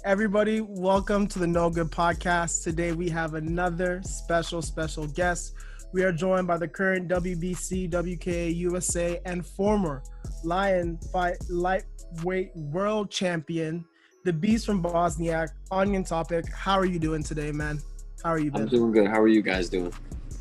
Everybody, welcome to the No Good Podcast. Today we have another special guest. We are joined by the current WBC, WKA, USA, and former Lion Fight Lightweight World Champion, the Beast from Bosniak, Ognjen Topic. How are you doing today, man? How are you been? I'm doing good. How are you guys doing?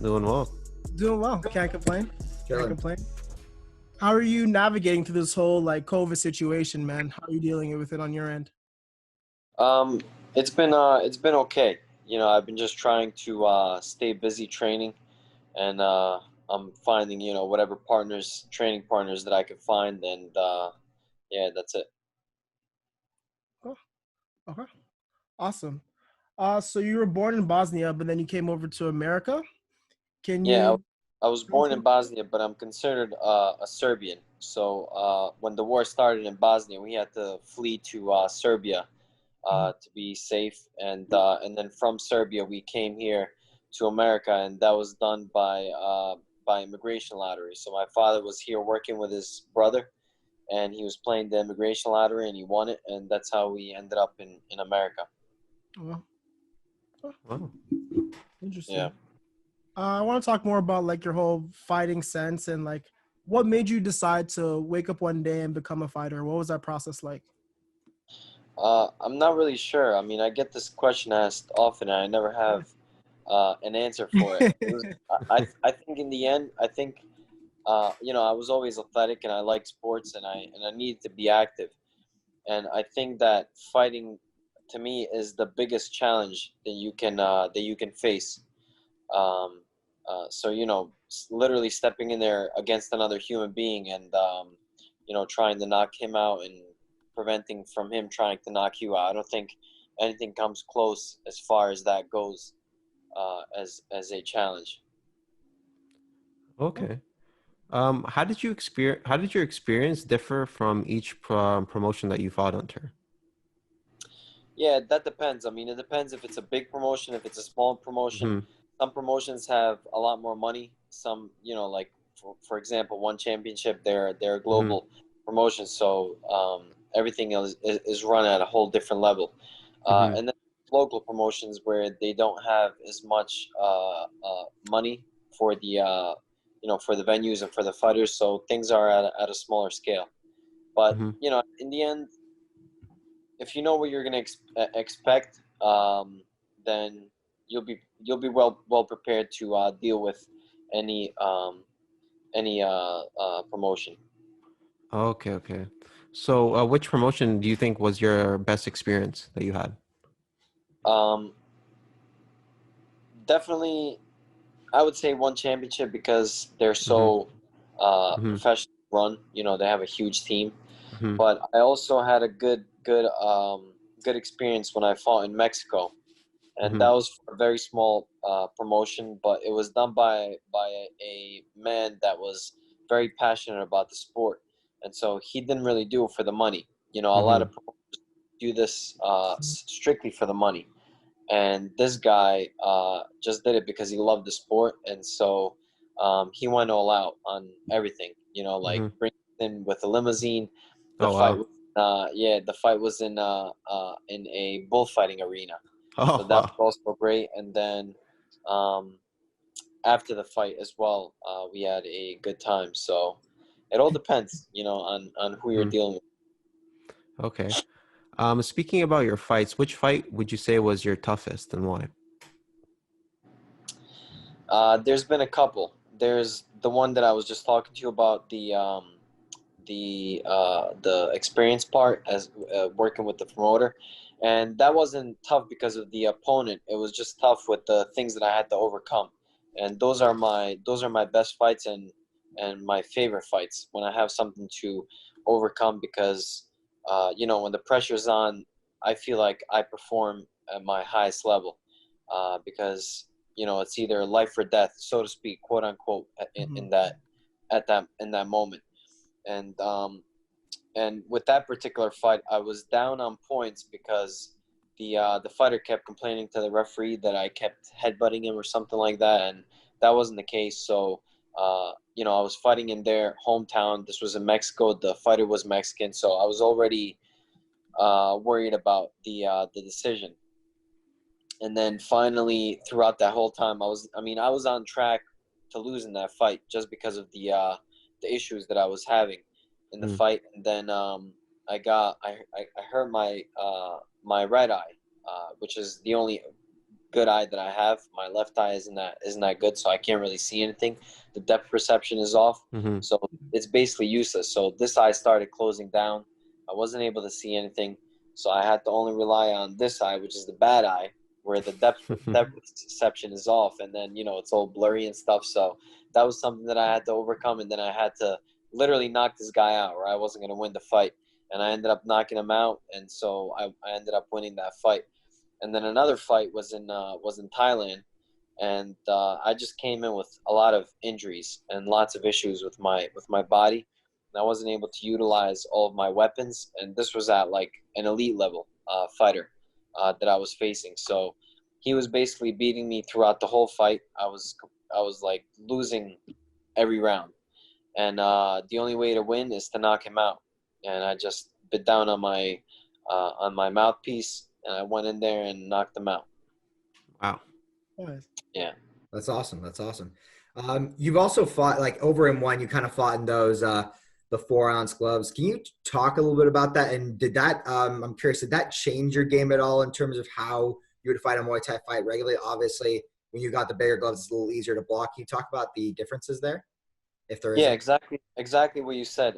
Doing well. Doing well. Can't complain. Good. Can't complain. How are you navigating through this whole COVID situation, man? How are you dealing with it on your end? It's been okay. You know, I've been just trying to stay busy training, and I'm finding whatever training partners that I could find, and yeah, that's it. Oh, okay. Awesome. So you were born in Bosnia, but then you came over to America. Can Yeah, you? I was born in Bosnia, but I'm considered a Serbian. So when the war started in Bosnia, we had to flee to Serbia to be safe, and then from Serbia we came here to America, and that was done by immigration lottery. So my father was here working with his brother, and he was playing the immigration lottery, and he won it, and that's how we ended up in America. Well, Wow. interesting. Yeah. I want to talk more about like your whole fighting sense and like what made you decide to wake up one day and become a fighter. What was that process like? I'm not really sure. I mean, I get this question asked often, and I never have an answer for it. I think in the end, I think I was always athletic, and I like sports, and I needed to be active, and I think that fighting, to me, is the biggest challenge that you can face. Um, so literally stepping in there against another human being, and trying to knock him out and preventing from him trying to knock you out. I don't think anything comes close as far as that goes, as a challenge. Okay. How did your experience differ from each promotion that you fought under? Yeah, that depends. I mean, it depends if it's a big promotion, if it's a small promotion. Mm-hmm. Some promotions have a lot more money. Some, like for example, one championship, they're a global promotion, so everything is run at a whole different level. And then local promotions where they don't have as much money for the for the venues and for the fighters, so things are at a smaller scale. But Mm-hmm. in the end, if you know what you're going to expect, then you'll be well prepared to deal with any promotion. Okay. So, which promotion do you think was your best experience that you had? Um, Definitely, I would say one championship, because they're so Mm-hmm. professional run. They have a huge team. Mm-hmm. But I also had a good experience when I fought in Mexico, and that was for a very small promotion, but it was done by a man that was very passionate about the sport, and so he didn't really do it for the money. A lot of promoters do this strictly for the money, and this guy just did it because he loved the sport, and so he went all out on everything. Like Mm-hmm. bringing in with a limousine. The Oh fight, wow. the fight was in a bullfighting arena, so Oh that wow. was also great. And then after the fight as well, we had a good time. So it all depends, on who you're Mhm. dealing with. Okay. Speaking about your fights, which fight would you say was your toughest and why? There's been a couple. There's the one that I was just talking to you about, the experience part, as working with the promoter, and that wasn't tough because of the opponent. It was just tough with the things that I had to overcome, and those are my best fights, and my favorite fights, when I have something to overcome, because when the pressure's on, I feel like I perform at my highest level, because it's either life or death, so to speak, quote unquote, in that moment. And with that particular fight, I was down on points because the fighter kept complaining to the referee that I kept headbutting him or something like that, and that wasn't the case. So I was fighting in their hometown. This was in Mexico. The fighter was Mexican, so I was already worried about the decision. And then finally, throughout that whole time, I was on track to losing that fight just because of the issues that I was having in the Mm. fight. And then I hurt my right eye, which is the only good eye that I have. My left eye isn't that good, so I can't really see anything. The depth perception is off, Mm-hmm. so it's basically useless. So this eye started closing down. I wasn't able to see anything, so I had to only rely on this eye, which is the bad eye, where the depth perception is off, and then it's all blurry and stuff. So that was something that I had to overcome, and then I had to literally knock this guy out, or I wasn't going to win the fight. And I ended up knocking him out, and so I ended up winning that fight. And then another fight was in Thailand, and I just came in with a lot of injuries and lots of issues with my body. And I wasn't able to utilize all of my weapons, and this was at like an elite level fighter that I was facing. So he was basically beating me throughout the whole fight. I was like losing every round, and the only way to win is to knock him out. And I just bit down on my mouthpiece, and I went in there and knocked him out. Wow. Nice. Yeah. That's awesome. That's awesome. You've also fought like over in one. You kind of fought in those the 4-ounce gloves. Can you talk a little bit about that? And did that? I'm curious. Did that change your game at all in terms of how you would fight a Muay Thai fight regularly? Obviously, when you got the bigger gloves, it's a little easier to block. Can you talk about the differences there, if there is? Yeah, exactly what you said.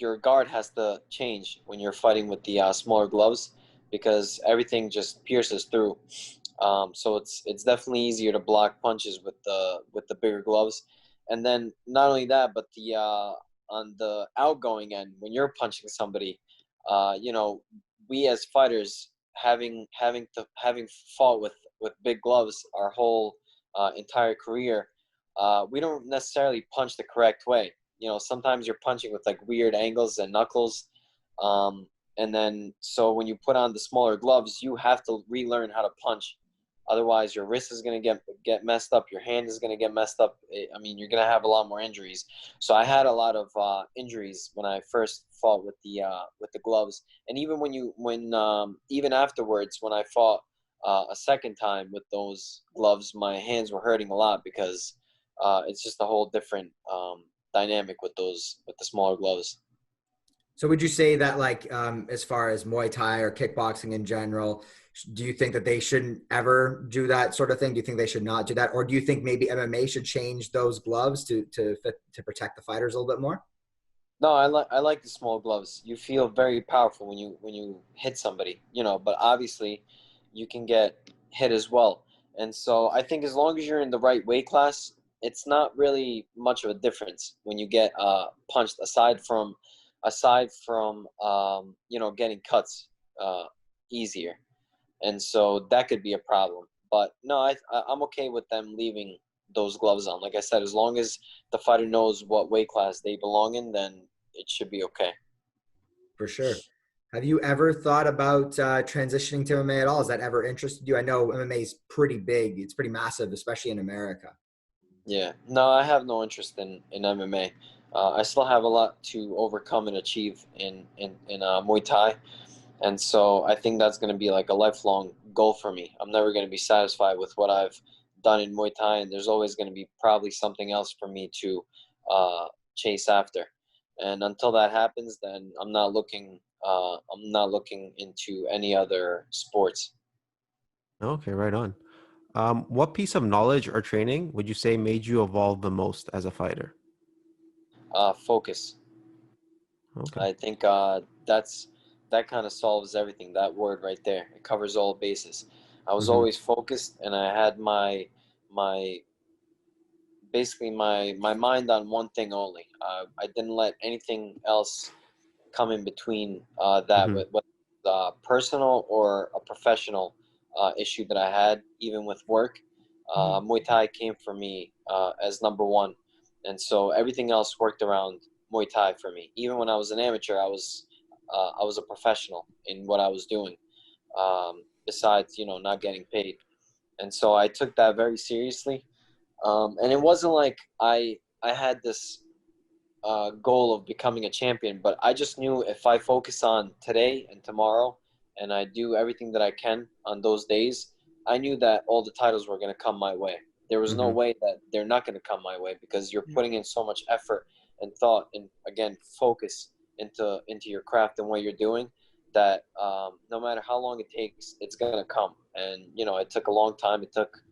Your guard has to change when you're fighting with the smaller gloves, because everything just pierces through. So it's definitely easier to block punches with the bigger gloves. And then not only that, but the on the outgoing end, when you're punching somebody, we as fighters, having fought with big gloves our whole entire career, we don't necessarily punch the correct way. Sometimes you're punching with like weird angles and knuckles. And then, so when you put on the smaller gloves, you have to relearn how to punch. Otherwise, your wrist is going to get messed up. Your hand is going to get messed up. You're going to have a lot more injuries. So I had a lot of injuries when I first fought with the gloves. And even even afterwards, when I fought a second time with those gloves, my hands were hurting a lot, because it's just a whole different dynamic with the smaller gloves. So would you say that like as far as Muay Thai or kickboxing in general, do you think that they shouldn't ever do that sort of thing? Do you think they should not do that? Or do you think maybe MMA should change those gloves to protect the fighters a little bit more? No, I like the small gloves. You feel very powerful when you hit somebody, but obviously you can get hit as well. And so I think as long as you're in the right weight class, it's not really much of a difference when you get punched, aside from getting cuts easier. And so that could be a problem. But no, I'm okay with them leaving those gloves on. Like I said, as long as the fighter knows what weight class they belong in, then it should be okay. For sure. Have you ever thought about transitioning to MMA at all? Has that ever interested you? I know MMA is pretty big. It's pretty massive, especially in America. Yeah. No, I have no interest in MMA. I still have a lot to overcome and achieve in Muay Thai. And so I think that's going to be like a lifelong goal for me. I'm never going to be satisfied with what I've done in Muay Thai, and there's always going to be probably something else for me to chase after. And until that happens, then I'm not looking into any other sports. Okay, right on. What piece of knowledge or training would you say made you evolve the most as a fighter? Focus. Okay. I think that kind of solves everything. That word right there, it covers all bases. I was always focused, and I had my basically my mind on one thing only. I didn't let anything else come in between that, with personal or a professional issue that I had, even with work. Muay Thai came for me as number one, and so everything else worked around Muay Thai for me. Even when I was an amateur, I was a professional in what I was doing. Besides, not getting paid, and so I took that very seriously. And it wasn't like I had this goal of becoming a champion, but I just knew if I focus on today and tomorrow, and I do everything that I can on those days, I knew that all the titles were going to come my way. There was no Mhm. way that they're not going to come my way, because you're Yeah. putting in so much effort and thought and, again, focus into your craft and what you're doing, that no matter how long it takes, it's going to come. And it took a long time. It took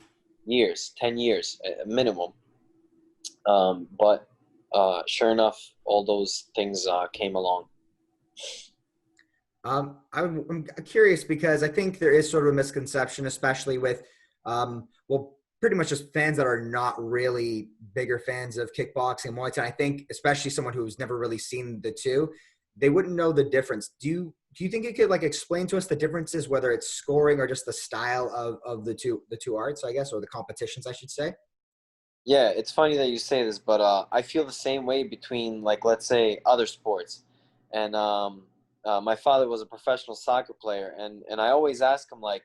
years, 10 years minimum. But sure enough, all those things came along. I'm curious because I think there is sort of a misconception, especially with, well, pretty much just fans that are not really bigger fans of kickboxing and Muay Thai. I think especially someone who's never really seen the two, they wouldn't know the difference. Do you think you could like explain to us the differences, whether it's scoring or just the style of the two arts, I guess, or the competitions, I should say? Yeah, it's funny that you say this, but I feel the same way between, like, let's say, other sports. And my father was a professional soccer player, and I always ask him, like,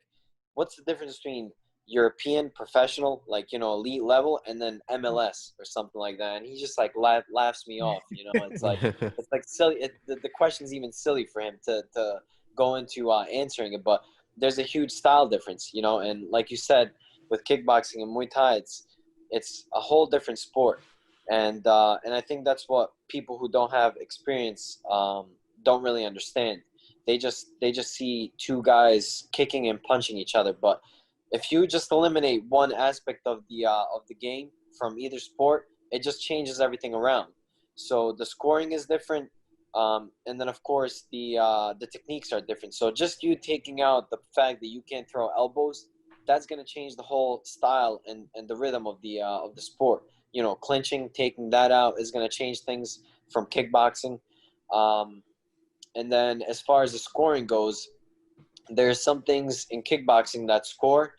what's the difference between European professional, like, elite level, and then MLS or something like that? And he just like laughs me off. It's like silly. The question's even silly for him to go into answering it, but there's a huge style difference, and like you said, with kickboxing and Muay Thai, it's a whole different sport, and I think that's what people who don't have experience don't really understand. They just see two guys kicking and punching each other, but if you just eliminate one aspect of the game from either sport, it just changes everything around. So the scoring is different, and then of course the techniques are different. So just you taking out the fact that you can't throw elbows, that's going to change the whole style and the rhythm of the sport. Clinching, taking that out is going to change things from kickboxing. Um, and then as far as the scoring goes, there's some things in kickboxing that score,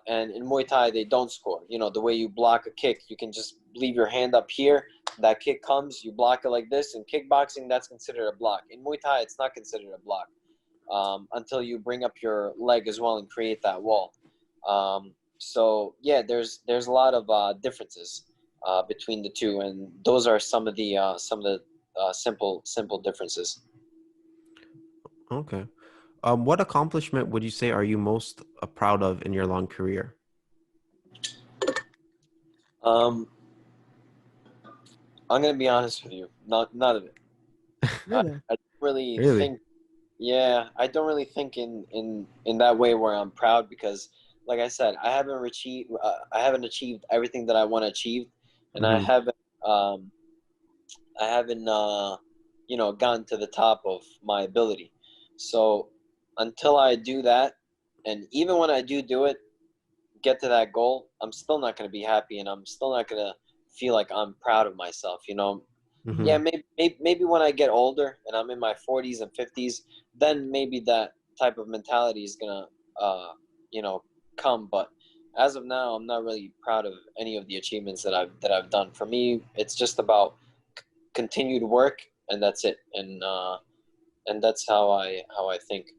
and in Muay Thai they don't score. The way you block a kick, you can just leave your hand up here. That kick comes, you block it like this. In kickboxing, that's considered a block. In Muay Thai, it's not considered a block until you bring up your leg as well and create that wall. So yeah, there's a lot of differences between the two, and those are some of the simple differences. Okay. What accomplishment would you say are you most proud of in your long career? Um, I'm gonna be honest with you, none of it. I, Really? I don't really Really? think. Yeah, I don't really think in that way where I'm proud, because, like I said, I haven't achieved everything that I want to achieve, and I Mm-hmm. haven't um, I haven't gotten to the top of my ability. So until I do that, and even when I do it, get to that goal, I'm still not going to be happy, and I'm still not going to feel like I'm proud of myself. Mm-hmm. Yeah, maybe when I get older and I'm in my 40s and 50s, then maybe that type of mentality is gonna, you know, come. But as of now, I'm not really proud of any of the achievements that I've done. For me, it's just about continued work, and that's it. And that's how I think.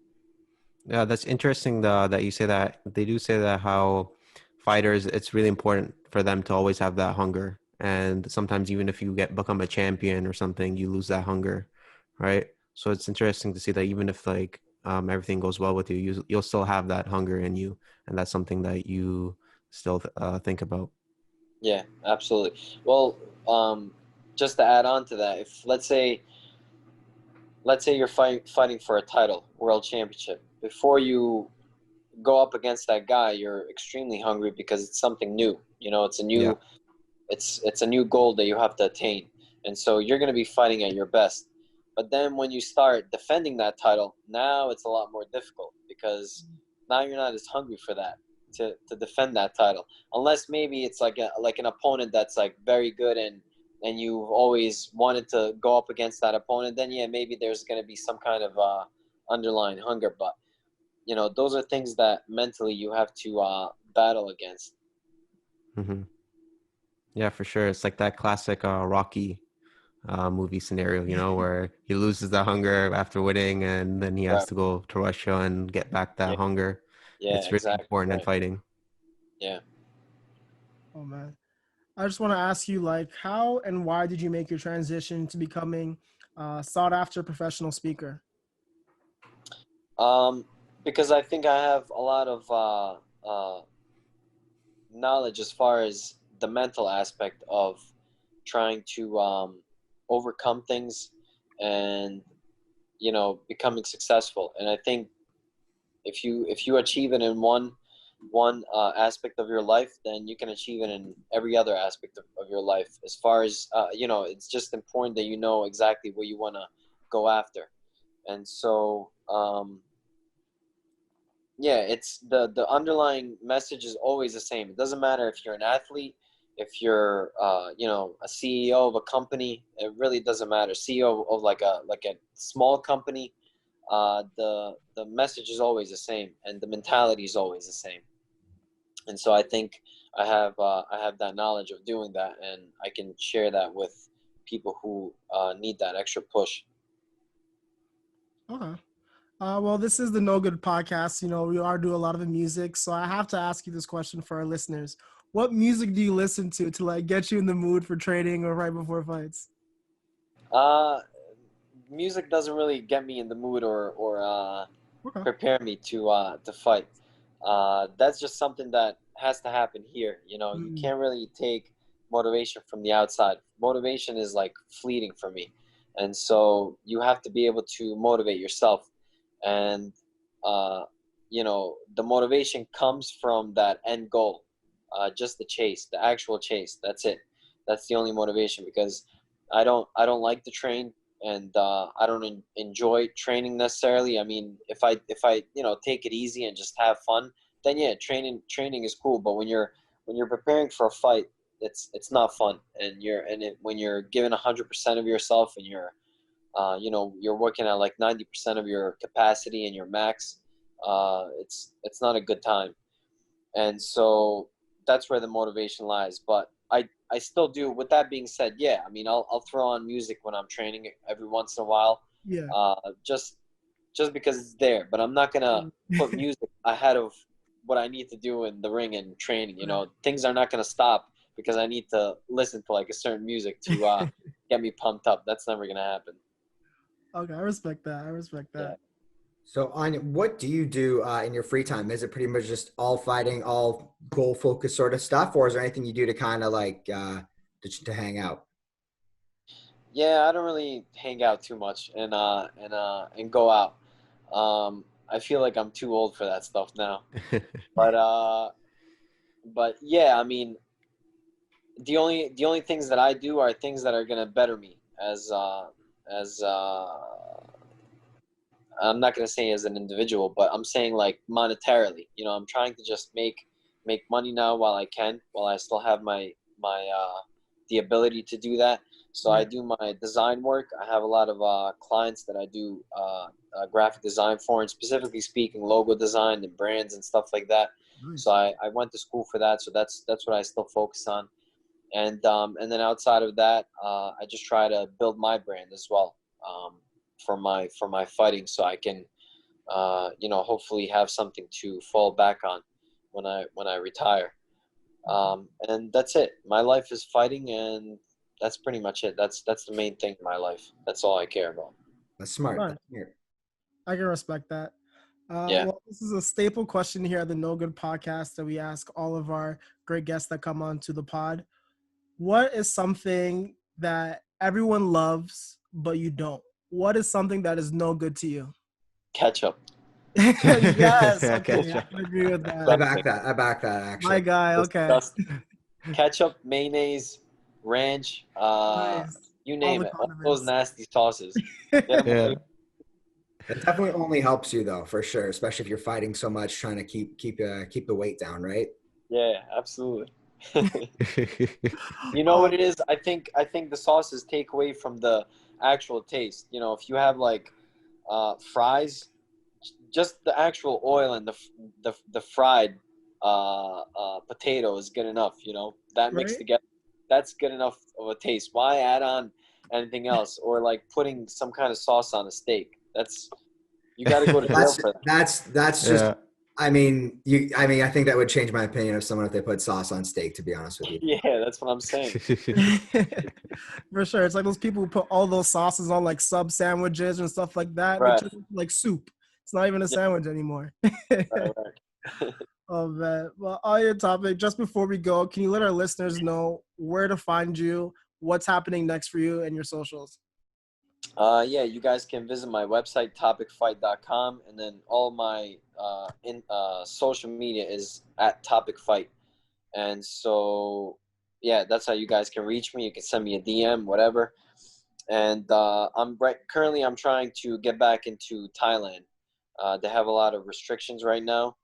Yeah, that's interesting that you say that. They do say that how fighters, it's really important for them to always have that hunger. And sometimes even if you become a champion or something, you lose that hunger, right? So it's interesting to see that even if like everything goes well with you, you'll still have that hunger in you, and that's something that you still think about. Yeah, absolutely. Well, just to add on to that, if let's say you're fighting for a title, world championship, before you go up against that guy, you're extremely hungry because it's something new. It's a Yeah. new it's a new goal that you have to attain, and so you're going to be fighting at your best. But then when you start defending that title, now it's a lot more difficult, because now you're not as hungry for that, to defend that title, unless maybe it's like an opponent that's like very good, and you've always wanted to go up against that opponent. Then yeah, maybe there's going to be some kind of underlying hunger, but those are things that mentally you have to battle against. Hmm. Yeah, for sure. It's like that classic Rocky movie scenario, where he loses the hunger after winning and then he has Right. to go to Russia and get back that Yeah. hunger. Yeah. It's really Exactly. important in Right. fighting. Yeah. Oh man. I just want to ask you, like, how and why did you make your transition to becoming a sought after professional speaker? Because I think I have a lot of knowledge as far as the mental aspect of trying to overcome things and becoming successful. And I think if you achieve it in one aspect of your life, then you can achieve it in every other aspect of your life. As far as it's just important that you know exactly what you want to go after. And so yeah, it's the underlying message is always the same. It doesn't matter if you're an athlete, if you're a CEO of a company. It really doesn't matter. CEO of like a small company. The message is always the same, and the mentality is always the same. And so I think I have that knowledge of doing that, and I can share that with people who need that extra push. Okay. Well, this is the No Good podcast. You know, we are do a lot of the music, so I have to ask you this question for our listeners. What music do you listen to like get you in the mood for training or right before fights? Uh, Music doesn't really get me in the mood or Okay. prepare me to fight. That's just something that has to happen here. You Mm, can't really take motivation from the outside. Motivation is like fleeting for me, and so you have to be able to motivate yourself. And the motivation comes from that end goal, just the chase, the actual chase. That's it. That's the only motivation, because I don't like to train, and I don't enjoy training necessarily. I mean, if I take it easy and just have fun, then yeah, training is cool. But when you're preparing for a fight, it's not fun, and when you're giving 100% of yourself, and you're working at like 90% of your capacity and your max, it's not a good time. And so that's where the motivation lies. But I still do. With that being said, yeah, I mean, I'll throw on music when I'm training every once in a while, yeah. uh, just just because it's there. But I'm not gonna put music ahead of what I need to do in the ring and training. Things are not gonna stop because I need to listen to like a certain music to get me pumped up. That's never gonna happen. Okay, I respect that. I respect Yeah. that. So, Anya, what do you do in your free time? Is it pretty much just all fighting, all goal focused sort of stuff, or is there anything you do to kind of like to hang out? Yeah, I don't really hang out too much and go out. I feel like I'm too old for that stuff now. But but yeah, I mean, the only things that I do are things that are gonna better me as I'm not gonna say as an individual, but I'm saying like monetarily. I'm trying to just make money now while I can, while I still have my the ability to do that. So Yeah. I do my design work. I have a lot of clients that I do graphic design for, and specifically speaking, logo design and brands and stuff like that. So Nice. I went to school for that. So that's what I still focus on. And then outside of that, I just try to build my brand as well, for my fighting, so I can hopefully have something to fall back on when I retire. And that's it. My life is fighting, and that's pretty much it. That's the main thing in my life. That's all I care about. That's smart. Nice. That's smart. I can respect that. Yeah. Well, this is a staple question here at the No Good podcast that we ask all of our great guests that come on to the pod. What is something that everyone loves, but you don't? What is something that is no good to you? Ketchup. Yes. Yeah, Okay. catch I up. can agree with that. I Disgusting. back that. I back that My actually. guy. Okay. Disgusting. Ketchup, mayonnaise, ranch, Nice. you All name the it. All those condiments. nasty sauces. Get 'em Yeah. away. That definitely only helps you though, for sure. Especially if you're fighting so much, trying to keep the weight down, right? Yeah, absolutely. You know Oh, what it is? I think the sauces take away from the actual taste. If you have like fries, just the actual oil and the fried potato is good enough. That mixed right? together, that's good enough of a taste. Why add on anything else, or like putting some kind of sauce on a steak? You got to go to jail That's for that. that's just Yeah. I mean, I think that would change my opinion of someone if they put sauce on steak, to be honest with you. Yeah, that's what I'm saying. For sure. It's like those people who put all those sauces on like sub sandwiches and stuff like that. They Right. turn into like soup. It's not even a Yeah. sandwich anymore. Right. Oh man. Well, on your topic, just before we go, can you let our listeners know where to find you, what's happening next for you, and your socials? Yeah, you guys can visit my website, topicfight.com, and then all my social media is at Topic Fight. And so, yeah, that's how you guys can reach me. You can send me a DM, whatever. And currently I'm trying to get back into Thailand. They have a lot of restrictions right now,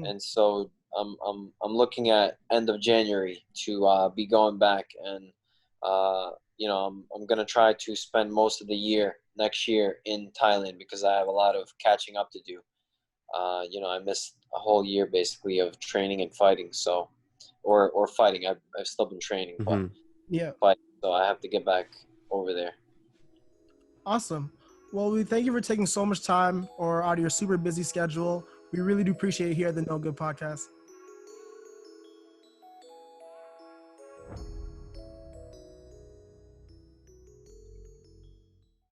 and so I'm looking at end of January to be going back, and I'm gonna try to spend most of the year next year in Thailand because I have a lot of catching up to do. I missed a whole year basically of training and fighting, so or fighting. I've still been training, but Yeah. fighting, so I have to get back over there. Awesome. Well, we thank you for taking so much time or out of your super busy schedule. We really do appreciate it here at the No Good Podcast.